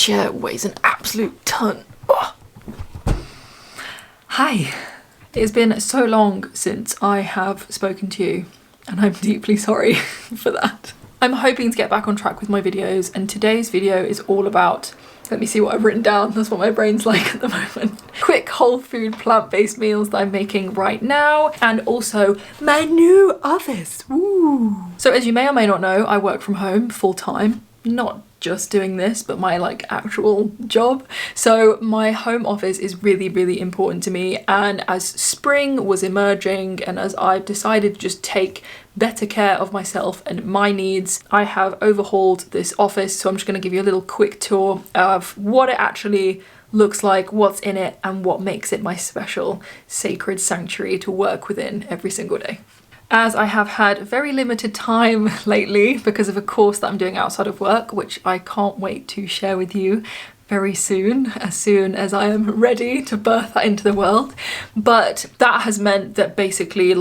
chair weighs an absolute ton. Oh. Hi. It's been so long since I have spoken to you, and I'm deeply sorry for that. I'm hoping to get back on track with my videos, and today's video is all about, let me see what I've written down, that's what my brain's like at the moment. Quick whole food plant-based meals that I'm making right now, and also my new office. Woo! So as you may or may not know, I work from home full time, not just doing this, but my actual job. So my home office is really, really important to me, and as spring was emerging and as I've decided to just take better care of myself and my needs, I have overhauled this office. So I'm just going to give you a little quick tour of what it actually looks like, what's in it, and what makes it my special sacred sanctuary to work within every single day. As I have had very limited time lately because of a course that I'm doing outside of work, which I can't wait to share with you very soon as I am ready to birth that into the world. But that has meant that basically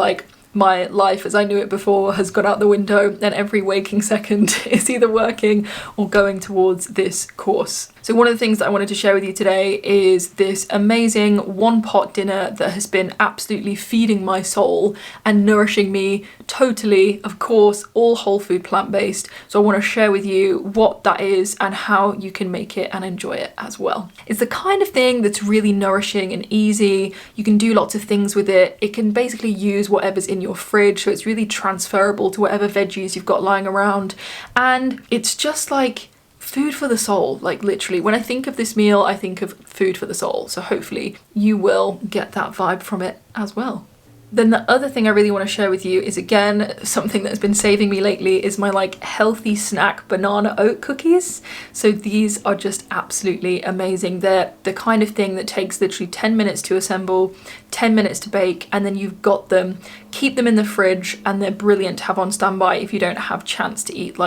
my life as I knew it before has gone out the window, and every waking second is either working or going towards this course. So one of the things that I wanted to share with you today is this amazing one-pot dinner that has been absolutely feeding my soul and nourishing me totally. Of course, all whole food plant-based. So I want to share with you what that is and how you can make it and enjoy it as well. It's the kind of thing that's really nourishing and easy. You can do lots of things with it. It can basically use whatever's in your fridge, so it's really transferable to whatever veggies you've got lying around. And it's just like food for the soul, literally. When I think of this meal, I think of food for the soul. So hopefully you will get that vibe from it as well. Then the other thing I really want to share with you is, again, something that's been saving me lately is my healthy snack banana oat cookies. So these are just absolutely amazing. They're the kind of thing that takes literally 10 minutes to assemble, 10 minutes to bake, and then you've got them. Keep them in the fridge, and they're brilliant to have on standby if you don't have chance to eat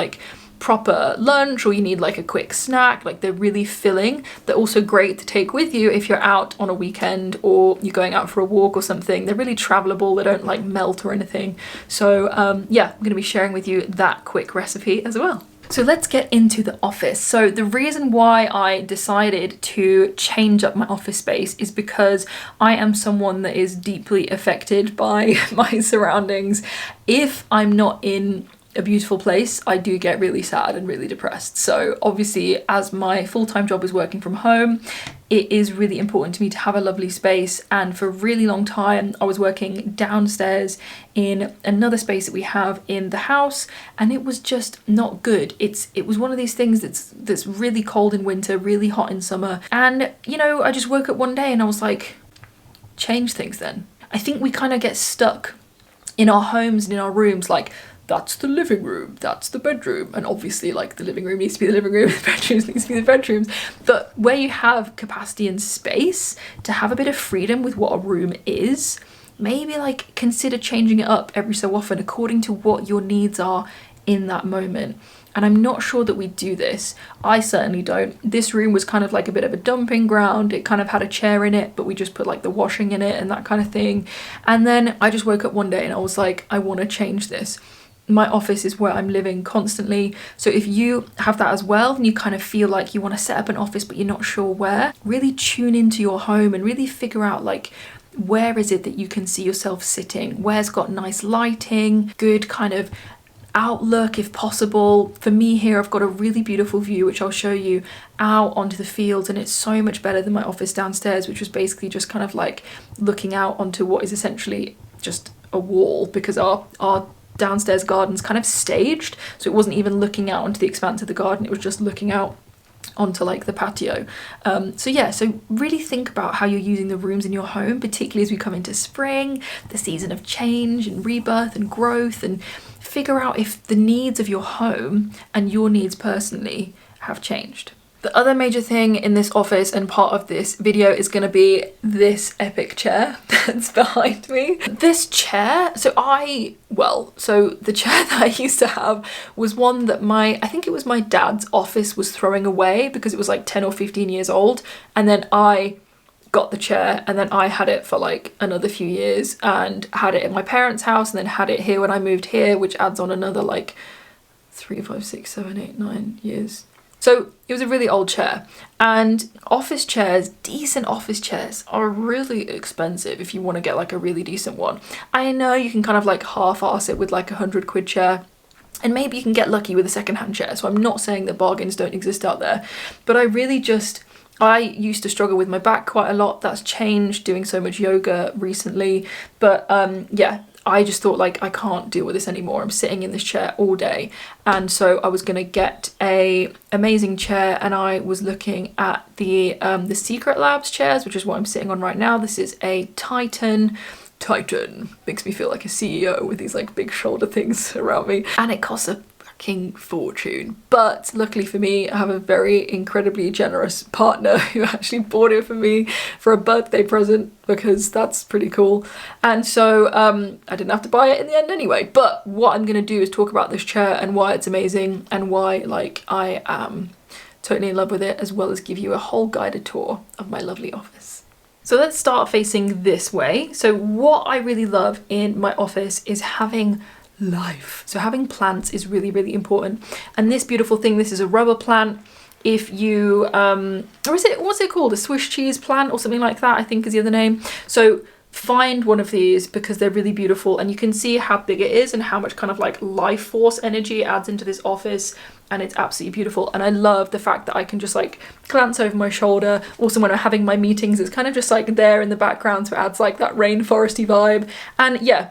proper lunch, or you need a quick snack. They're really filling. They're also great to take with you if you're out on a weekend or you're going out for a walk or something. They're really travelable. They don't melt or anything. So yeah, I'm going to be sharing with you that quick recipe as well. So let's get into the office. So the reason why I decided to change up my office space is because I am someone that is deeply affected by my surroundings. If I'm not in a beautiful place, I do get really sad and really depressed. So obviously, as my full-time job is working from home, it is really important to me to have a lovely space. And for a really long time, I was working downstairs in another space that we have in the house, and it was just not good. It was one of these things that's really cold in winter, really hot in summer. And I just woke up one day and I was like, change things then. I think we kind of get stuck in our homes and in our rooms, that's the living room, that's the bedroom, and obviously the living room needs to be the living room, the bedrooms needs to be the bedrooms, but where you have capacity and space to have a bit of freedom with what a room is, maybe consider changing it up every so often according to what your needs are in that moment. And I'm not sure that we do this. I certainly don't. This room was kind of a bit of a dumping ground. It kind of had a chair in it, but we just put the washing in it and that kind of thing. And then I just woke up one day and I was like, I want to change this. My office is where I'm living constantly. So if you have that as well, and you kind of feel like you want to set up an office but you're not sure where, really tune into your home and really figure out where is it that you can see yourself sitting? Where's got nice lighting, good kind of outlook if possible. For me here, I've got a really beautiful view, which I'll show you, out onto the fields, and it's so much better than my office downstairs, which was basically just kind of looking out onto what is essentially just a wall, because our downstairs garden's kind of staged, so it wasn't even looking out onto the expanse of the garden, it was just looking out onto the patio. So really think about how you're using the rooms in your home, particularly as we come into spring, the season of change and rebirth and growth, and figure out if the needs of your home and your needs personally have changed. The other major thing in this office and part of this video is going to be this epic chair that's behind me. This chair, so the chair that I used to have was one that I think it was my dad's office was throwing away because it was 10 or 15 years old, and then I got the chair and then I had it for another few years and had it in my parents' house and then had it here when I moved here, which adds on another 3, 5, 6, 7, 8, 9 years. So it was a really old chair, and office chairs, decent office chairs, are really expensive if you want to get like a really decent one. I know you can kind of like half-ass it with like £100 chair, and maybe you can get lucky with a second-hand chair, so I'm not saying that bargains don't exist out there, but I used to struggle with my back quite a lot. That's changed doing so much yoga recently, but yeah, I just thought like I can't deal with this anymore. I'm sitting in this chair all day, and so I was gonna get a amazing chair, and I was looking at the Secret Labs chairs, which is what I'm sitting on right now. This is a Titan, makes me feel like a CEO with these like big shoulder things around me, and it costs a fucking fortune. But luckily for me, I have a very incredibly generous partner who actually bought it for me for a birthday present, because that's pretty cool. And so I didn't have to buy it in the end anyway. But what I'm gonna do is talk about this chair and why it's amazing, and why like I am totally in love with it, as well as give you a whole guided tour of my lovely office. So let's start facing this way. So what I really love in my office is having life. So having plants is really, really important. And this beautiful thing, this is a rubber plant. If you, what's it called? A Swiss cheese plant or something like that, I think is the other name. So find one of these because they're really beautiful, and you can see how big it is and how much kind of like life force energy it adds into this office, and it's absolutely beautiful. And I love the fact that I can just like glance over my shoulder. Also when I'm having my meetings, it's kind of just like there in the background, so it adds like that rainforesty vibe. And yeah,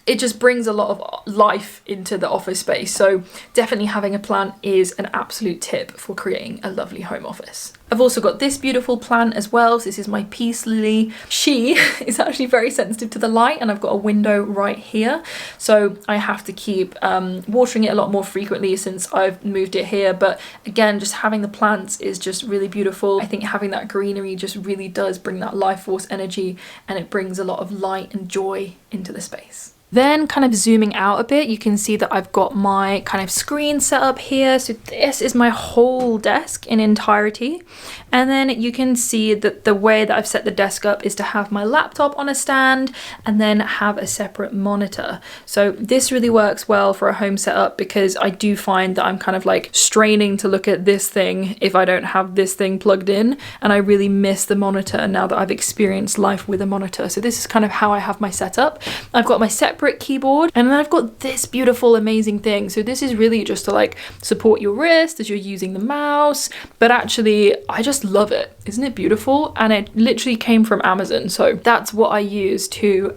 it just brings a lot of life into the office space. So definitely having a plant is an absolute tip for creating a lovely home office. I've also got this beautiful plant as well. So this is my peace lily. She is actually very sensitive to the light, and I've got a window right here. So I have to keep watering it a lot more frequently since I've moved it here. But again, just having the plants is just really beautiful. I think having that greenery just really does bring that life force energy, and it brings a lot of light and joy into the space. Then kind of zooming out a bit, you can see that I've got my kind of screen set up here. So this is my whole desk in entirety. And then you can see that the way that I've set the desk up is to have my laptop on a stand and then have a separate monitor. So this really works well for a home setup, because I do find that I'm kind of like straining to look at this thing if I don't have this thing plugged in, and I really miss the monitor now that I've experienced life with a monitor. So this is kind of how I have my setup. I've got my separate keyboard, and then I've got this beautiful amazing thing. So this is really just to like support your wrist as you're using the mouse, but actually I just love it. Isn't it beautiful? And it literally came from Amazon, so that's what I use to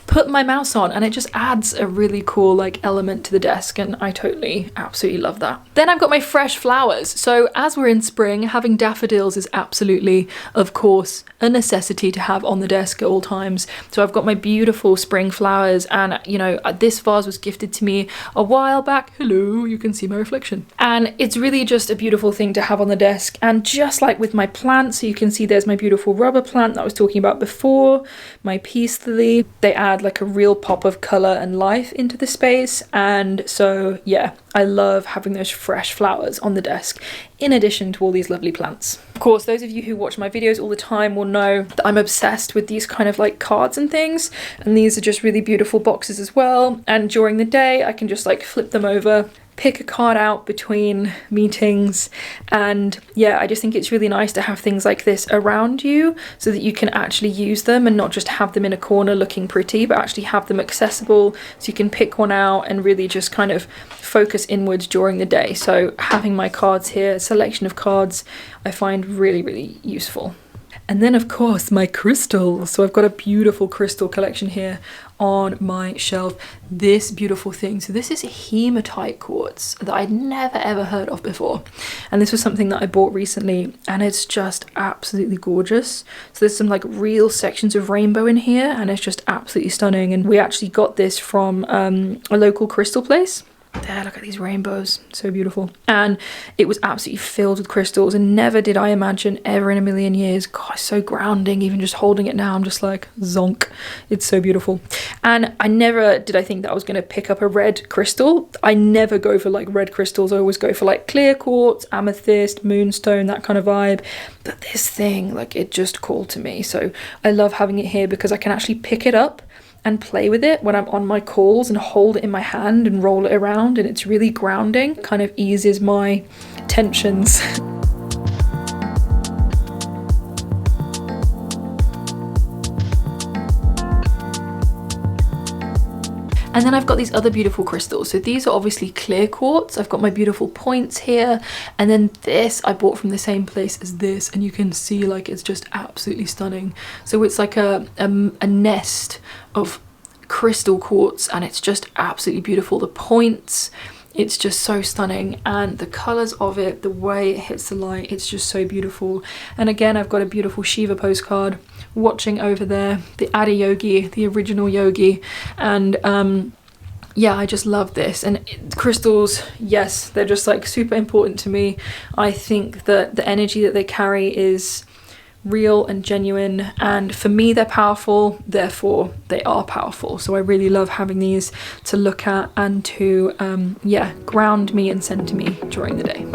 put my mouse on, and it just adds a really cool like element to the desk, and I totally absolutely love that. Then I've got my fresh flowers. So as we're in spring, having daffodils is absolutely, of course, a necessity to have on the desk at all times. So I've got my beautiful spring flowers, and you know, this vase was gifted to me a while back. Hello, you can see my reflection. And it's really just a beautiful thing to have on the desk. And just like with my plants, so you can see there's my beautiful rubber plant that I was talking about before, my peace lily. They add like a real pop of color and life into the space. And so yeah, I love having those fresh flowers on the desk in addition to all these lovely plants. Of course, those of you who watch my videos all the time will know that I'm obsessed with these kind of like cards and things, and these are just really beautiful boxes as well. And during the day I can just like flip them over, pick a card out between meetings, and yeah, I just think it's really nice to have things like this around you so that you can actually use them and not just have them in a corner looking pretty, but actually have them accessible so you can pick one out and really just kind of focus inwards during the day. So having my cards here, a selection of cards, I find really, really useful. And then of course my crystals. So I've got a beautiful crystal collection here on my shelf. This beautiful thing. So this is hematite quartz that I'd never ever heard of before. And this was something that I bought recently, and it's just absolutely gorgeous. So there's some like real sections of rainbow in here, and it's just absolutely stunning. And we actually got this from a local crystal place. There, look at these rainbows, so beautiful. And it was absolutely filled with crystals, and never did I imagine ever in a million years. God, it's so grounding. Even just holding it now, I'm just like zonk. It's so beautiful. And I never did I think that I was going to pick up a red crystal. I never go for like red crystals. I always go for like clear quartz, amethyst, moonstone, that kind of vibe. But this thing, like, it just called to me. So I love having it here because I can actually pick it up and play with it when I'm on my calls and hold it in my hand and roll it around, and it's really grounding. Kind of eases my tensions. And then I've got these other beautiful crystals. So these are obviously clear quartz. I've got my beautiful points here. And then this I bought from the same place as this. And you can see like it's just absolutely stunning. So it's like a nest of crystal quartz and it's just absolutely beautiful. The points, it's just so stunning, and the colors of it, the way it hits the light, it's just so beautiful. And again, I've got a beautiful Shiva postcard watching over there, the Adi Yogi, the original yogi. And yeah, I just love this. And crystals, yes, they're just like super important to me. I think that the energy that they carry is real and genuine, and for me they're powerful, therefore they are powerful. So I really love having these to look at and to yeah, ground me and center me during the day.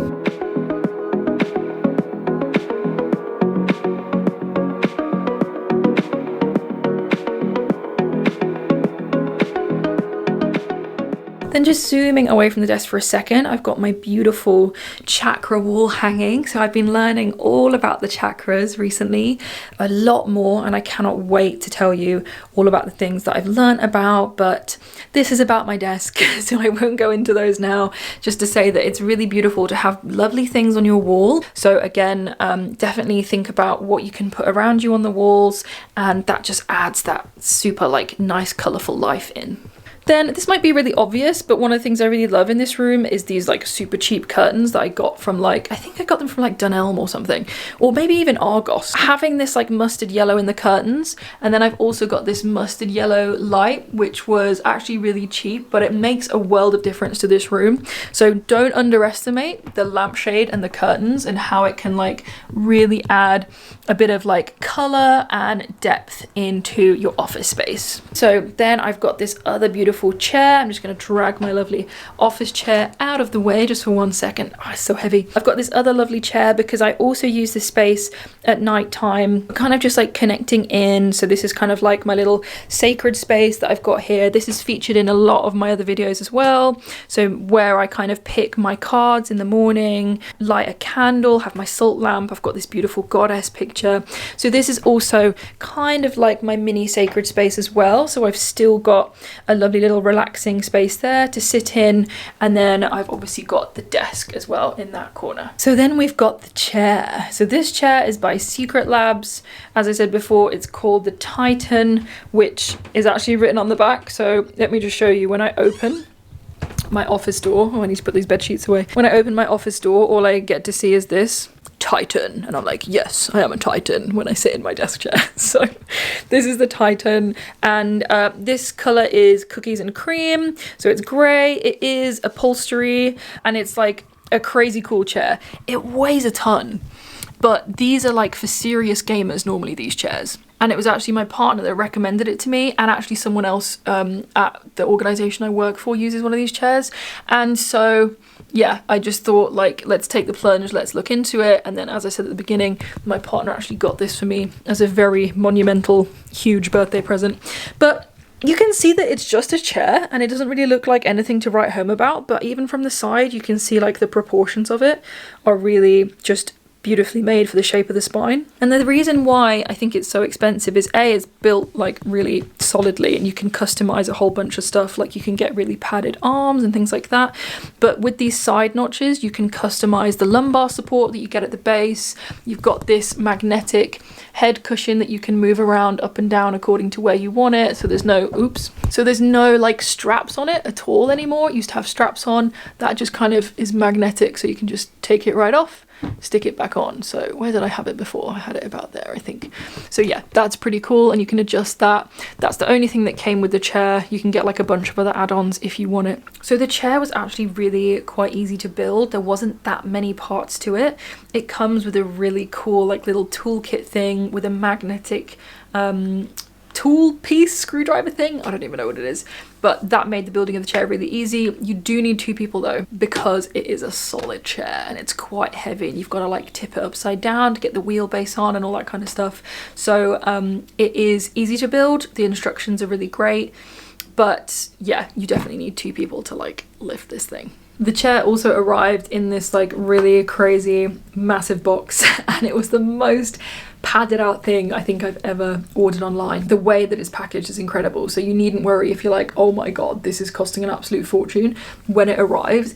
Then just zooming away from the desk for a second, I've got my beautiful chakra wall hanging. So I've been learning all about the chakras recently, a lot more, and I cannot wait to tell you all about the things that I've learned about, but this is about my desk, so I won't go into those now, just to say that it's really beautiful to have lovely things on your wall. So again, definitely think about what you can put around you on the walls, and that just adds that super like nice colorful life in. Then this might be really obvious, but one of the things I really love in this room is these like super cheap curtains that I got from like, I think I got them from like Dunelm or something, or maybe even Argos. Having this like mustard yellow in the curtains, and then I've also got this mustard yellow light, which was actually really cheap, but it makes a world of difference to this room. So don't underestimate the lampshade and the curtains and how it can like really add a bit of like color and depth into your office space. So then I've got this other beautiful chair. I'm just going to drag my lovely office chair out of the way just for 1 second. Oh, it's so heavy. I've got this other lovely chair because I also use this space at night time, kind of just like connecting in. So this is kind of like my little sacred space that I've got here. This is featured in a lot of my other videos as well. So where I kind of pick my cards in the morning, light a candle, have my salt lamp. I've got this beautiful goddess picture. So this is also kind of like my mini sacred space as well. So I've still got a lovely little relaxing space there to sit in, and then I've obviously got the desk as well in that corner. So then we've got the chair. So this chair is by Secret Labs. As I said before, it's called the Titan, which is actually written on the back. So let me just show you. When I open my office door, oh, I need to put these bed sheets away. When I open my office door, all I get to see is this Titan, and I'm like, yes, I am a Titan when I sit in my desk chair. So this is the Titan, and this color is cookies and cream, so it's grey. It is upholstery, and it's like a crazy cool chair. It weighs a ton, but these are like for serious gamers normally, these chairs. And it was actually my partner that recommended it to me, and actually someone else at the organisation I work for uses one of these chairs. And so yeah, I just thought like, let's take the plunge, let's look into it. And then, as I said at the beginning, my partner actually got this for me as a very monumental, huge birthday present. But you can see that it's just a chair and it doesn't really look like anything to write home about, but even from the side you can see like the proportions of it are really just beautifully made for the shape of the spine. And the reason why I think it's so expensive is A, it's built like really solidly, and you can customize a whole bunch of stuff, like you can get really padded arms and things like that. But with these side notches, you can customize the lumbar support that you get at the base. You've got this magnetic head cushion that you can move around up and down according to where you want it. So there's no, so there's no like straps on it at all anymore. It used to have straps on. That just kind of is magnetic, so you can just take it right off, stick it back on. So where did I have it before? I had it about there, I think. So yeah, that's pretty cool, and you can adjust that. That's the only thing that came with the chair. You can get like a bunch of other add-ons if you want it. So the chair was actually really quite easy to build. There wasn't that many parts to it. It comes with a really cool like little toolkit thing with a magnetic tool piece screwdriver thing. I don't even know what it is, but that made the building of the chair really easy. You do need 2 people though, because it is a solid chair and it's quite heavy, and you've got to like tip it upside down to get the wheelbase on and all that kind of stuff. So it is easy to build. The instructions are really great, but yeah, you definitely need 2 people to like lift this thing. The chair also arrived in this like really crazy massive box and it was the most padded out thing I think I've ever ordered online. The way that it's packaged is incredible, so you needn't worry if you're like, oh my god, this is costing an absolute fortune. When it arrives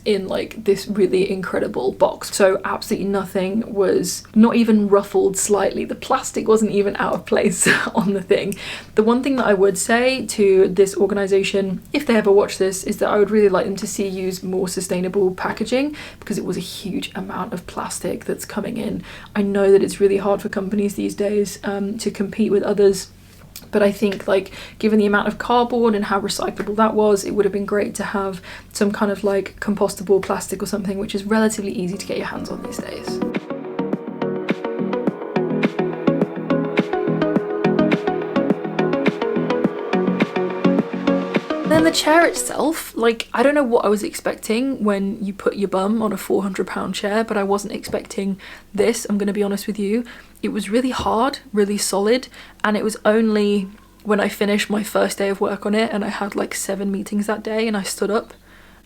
in like this really incredible box, so absolutely nothing was not even ruffled slightly. The plastic wasn't even out of place on the thing. The one thing that I would say to this organization, if they ever watch this, is that I would really like them to use more sustainable packaging, because it was a huge amount of plastic that's coming in. I know that it's really hard for companies these days to compete with others, but I think like given the amount of cardboard and how recyclable that was, it would have been great to have some kind of like compostable plastic or something, which is relatively easy to get your hands on these days. Then the chair itself, like, I don't know what I was expecting when you put your bum on a £400 chair, but I wasn't expecting this, I'm going to be honest with you. It was really hard, really solid, and it was only when I finished my first day of work on it, and I had like 7 meetings that day, and I stood up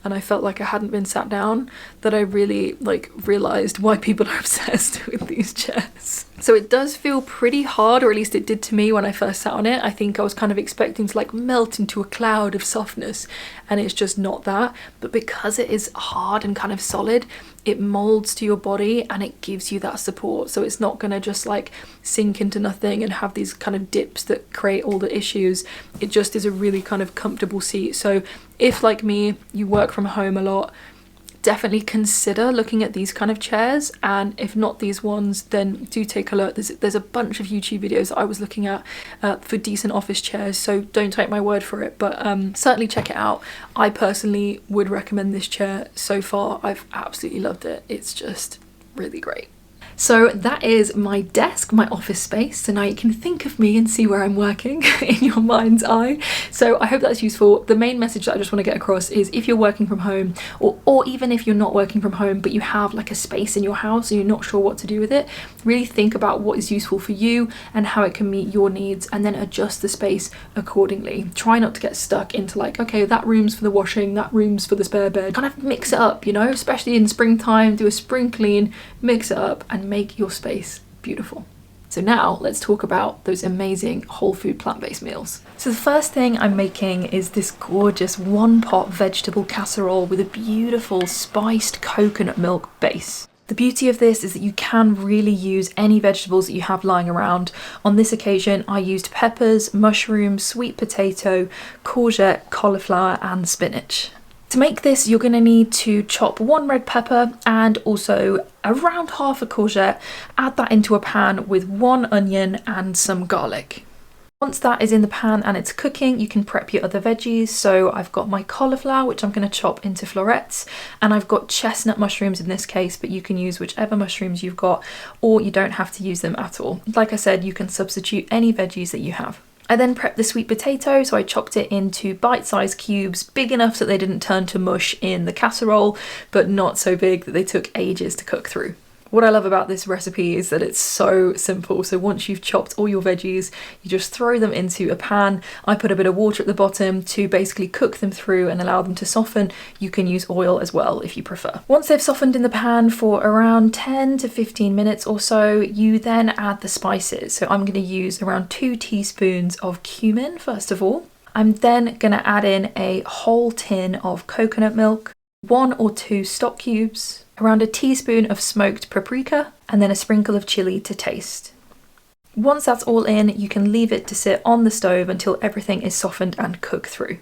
and I felt like I hadn't been sat down, that I really like realized why people are obsessed with these chairs. So it does feel pretty hard, or at least it did to me when I first sat on it. I think I was kind of expecting to like melt into a cloud of softness, and it's just not that. But because it is hard and kind of solid, it molds to your body and it gives you that support. So it's not gonna just like sink into nothing and have these kind of dips that create all the issues. It just is a really kind of comfortable seat. So if, like me, you work from home a lot, definitely consider looking at these kind of chairs, and if not these ones, then do take a look. There's a bunch of YouTube videos that I was looking at for decent office chairs, so don't take my word for it, but certainly check it out. I personally would recommend this chair. So far I've absolutely loved it. It's just really great. So that is my desk, my office space. So now you can think of me and see where I'm working in your mind's eye. So I hope that's useful. The main message that I just want to get across is if you're working from home, or even if you're not working from home, but you have like a space in your house and you're not sure what to do with it, really think about what is useful for you and how it can meet your needs, and then adjust the space accordingly. Try not to get stuck into like, okay, that room's for the washing, that room's for the spare bed. Kind of mix it up, you know, especially in springtime, do a spring clean, mix it up and make your space beautiful. So now let's talk about those amazing whole food plant-based meals. So the first thing I'm making is this gorgeous one pot vegetable casserole with a beautiful spiced coconut milk base. The beauty of this is that you can really use any vegetables that you have lying around. On this occasion, I used peppers, mushrooms, sweet potato, courgette, cauliflower, and spinach. To make this, you're going to need to chop 1 red pepper and also around half a courgette. Add that into a pan with 1 onion and some garlic. Once that is in the pan and it's cooking, you can prep your other veggies. So I've got my cauliflower, which I'm going to chop into florets, and I've got chestnut mushrooms in this case, but you can use whichever mushrooms you've got, or you don't have to use them at all. Like I said, you can substitute any veggies that you have. I then prepped the sweet potato, so I chopped it into bite-sized cubes, big enough so that they didn't turn to mush in the casserole, but not so big that they took ages to cook through. What I love about this recipe is that it's so simple. So once you've chopped all your veggies, you just throw them into a pan. I put a bit of water at the bottom to basically cook them through and allow them to soften. You can use oil as well if you prefer. Once they've softened in the pan for around 10 to 15 minutes or so, you then add the spices. So I'm going to use around 2 teaspoons of cumin first of all. I'm then going to add in a whole tin of coconut milk, 1 or 2 stock cubes, around a teaspoon of smoked paprika, and then a sprinkle of chili to taste. Once that's all in, you can leave it to sit on the stove until everything is softened and cooked through.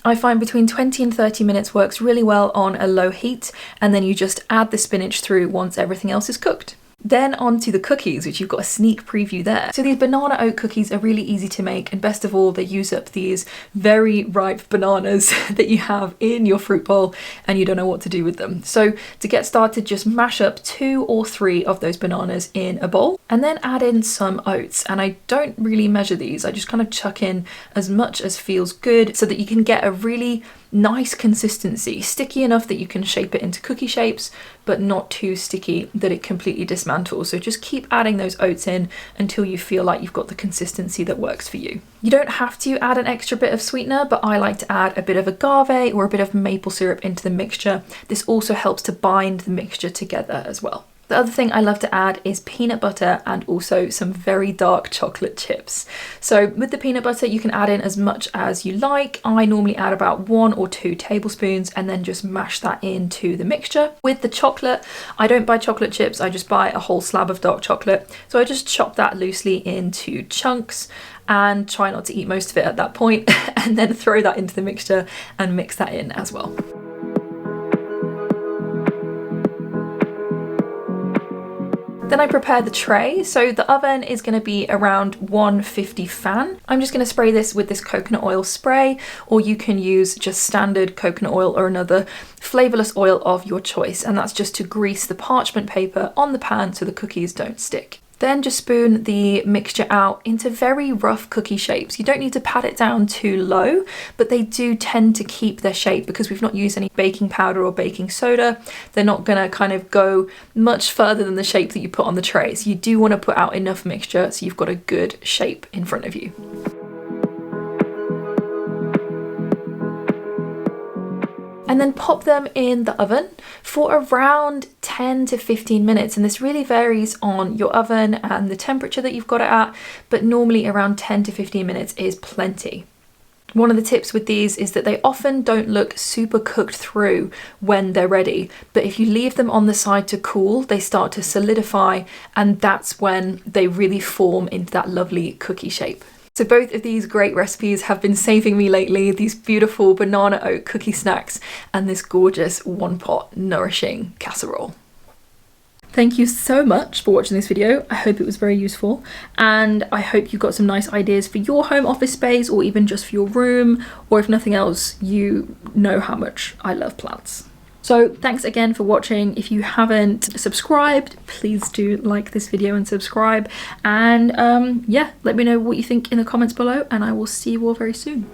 I find between 20 and 30 minutes works really well on a low heat, and then you just add the spinach through once everything else is cooked. Then on to the cookies, which you've got a sneak preview there. So these banana oat cookies are really easy to make, and best of all, they use up these very ripe bananas that you have in your fruit bowl and you don't know what to do with them. So to get started, just mash up 2 or 3 of those bananas in a bowl and then add in some oats. And I don't really measure these, I just kind of chuck in as much as feels good so that you can get a really nice consistency, sticky enough that you can shape it into cookie shapes, but not too sticky that it completely dismantles. So just keep adding those oats in until you feel like you've got the consistency that works for you. You don't have to add an extra bit of sweetener, but I like to add a bit of agave or a bit of maple syrup into the mixture. This also helps to bind the mixture together as well. The other thing I love to add is peanut butter and also some very dark chocolate chips. So with the peanut butter, you can add in as much as you like. I normally add about 1 or 2 tablespoons and then just mash that into the mixture. With the chocolate, I don't buy chocolate chips, I just buy a whole slab of dark chocolate. So I just chop that loosely into chunks and try not to eat most of it at that point, and then throw that into the mixture and mix that in as well. Then I prepare the tray. So the oven is going to be around 150 fan. I'm just going to spray this with this coconut oil spray, or you can use just standard coconut oil or another flavorless oil of your choice. And that's just to grease the parchment paper on the pan so the cookies don't stick. Then just spoon the mixture out into very rough cookie shapes. You don't need to pat it down too low, but they do tend to keep their shape because we've not used any baking powder or baking soda. They're not gonna kind of go much further than the shape that you put on the tray. So you do wanna put out enough mixture so you've got a good shape in front of you. And then pop them in the oven for around 10 to 15 minutes. And this really varies on your oven and the temperature that you've got it at, but normally around 10 to 15 minutes is plenty. One of the tips with these is that they often don't look super cooked through when they're ready, but if you leave them on the side to cool, they start to solidify, and that's when they really form into that lovely cookie shape. So both of these great recipes have been saving me lately, these beautiful banana oat cookie snacks and this gorgeous one-pot nourishing casserole. Thank you so much for watching this video. I hope it was very useful, and I hope you got some nice ideas for your home office space, or even just for your room, or if nothing else, you know how much I love plants. So thanks again for watching. If you haven't subscribed, please do like this video and subscribe. And yeah, let me know what you think in the comments below, and I will see you all very soon.